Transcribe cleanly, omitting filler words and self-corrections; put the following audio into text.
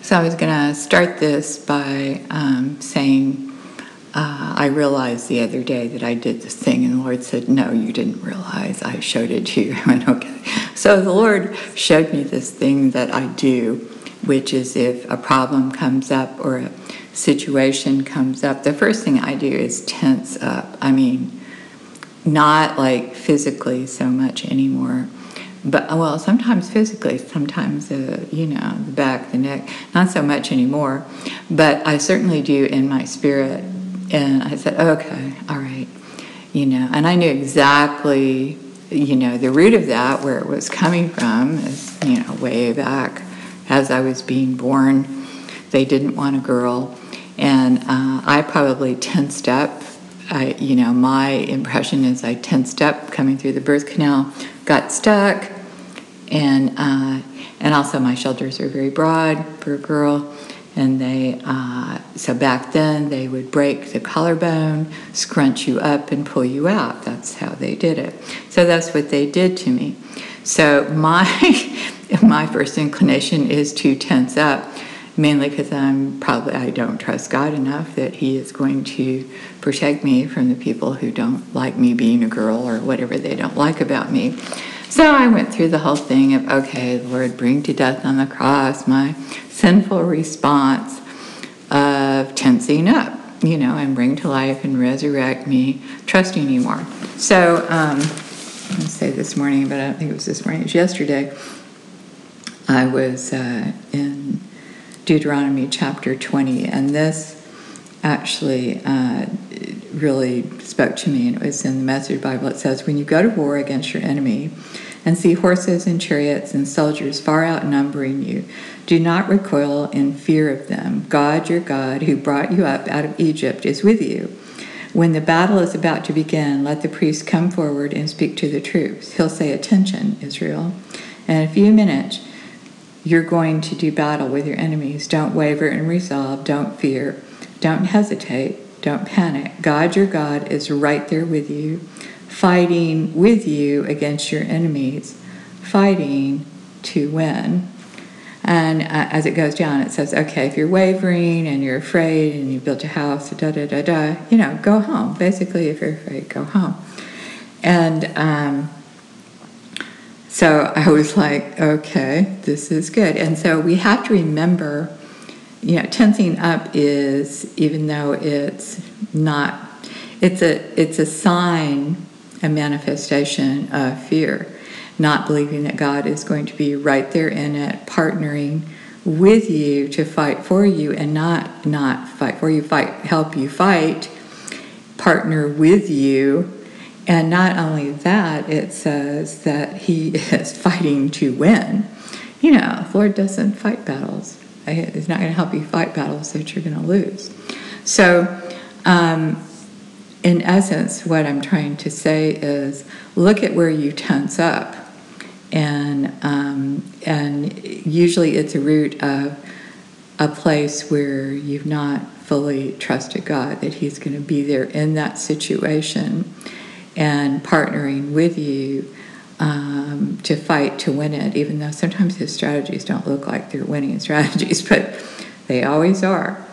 So I was going to start this by saying I realized the other day that I did this thing, and the Lord said, no, you didn't realize. I showed it to you. I went, okay. So the Lord showed me this thing that I do, which is if a problem comes up or a situation comes up, the first thing I do is tense up. I mean, not like physically so much anymore. But, well, sometimes physically, sometimes, the back, the neck, not so much anymore. But I certainly do in my spirit. And I said, okay, all right, And I knew exactly, the root of that, where it was coming from, is, way back as I was being born. They didn't want a girl. And I probably tensed up. My impression is I tensed up coming through the birth canal, got stuck, and also my shoulders are very broad for a girl, and so back then they would break the collarbone, scrunch you up, and pull you out. That's how they did it. So that's what they did to me. So my first inclination is to tense up, mainly because I don't trust God enough that He is going to protect me from the people who don't like me being a girl or whatever they don't like about me. So I went through the whole thing of, okay, Lord, bring to death on the cross my sinful response of tensing up, and bring to life and resurrect me, trusting you more. So I'm going to say this morning, but I don't think it was this morning, it was yesterday. I was in Deuteronomy chapter 20, and this actually really spoke to me, and it was in the Message Bible. It says, when you go to war against your enemy and see horses and chariots and soldiers far outnumbering you, do not recoil in fear of them. God, your God, who brought you up out of Egypt, is with you. When the battle is about to begin, let the priest come forward and speak to the troops. He'll say, attention, Israel. In a few minutes, you're going to do battle with your enemies. Don't waver in resolve. Don't fear. Don't hesitate. Don't panic. God, your God, is right there with you, fighting with you against your enemies, fighting to win. And as it goes down, it says, okay, if you're wavering and you're afraid and you built a house, go home. Basically, if you're afraid, go home. And so I was like, okay, this is good. And so we have to remember, tensing up is, even though it's not, it's a sign, a manifestation of fear, not believing that God is going to be right there in it, partnering with you to fight for you, and not fight for you, help you fight, partner with you. And not only that, it says that He is fighting to win. The Lord doesn't fight battles. He's not going to help you fight battles that you're going to lose. So, in essence, what I'm trying to say is, look at where you tense up. And usually it's a root of a place where you've not fully trusted God, that He's going to be there in that situation and partnering with you to fight to win it, even though sometimes His strategies don't look like they're winning strategies, but they always are.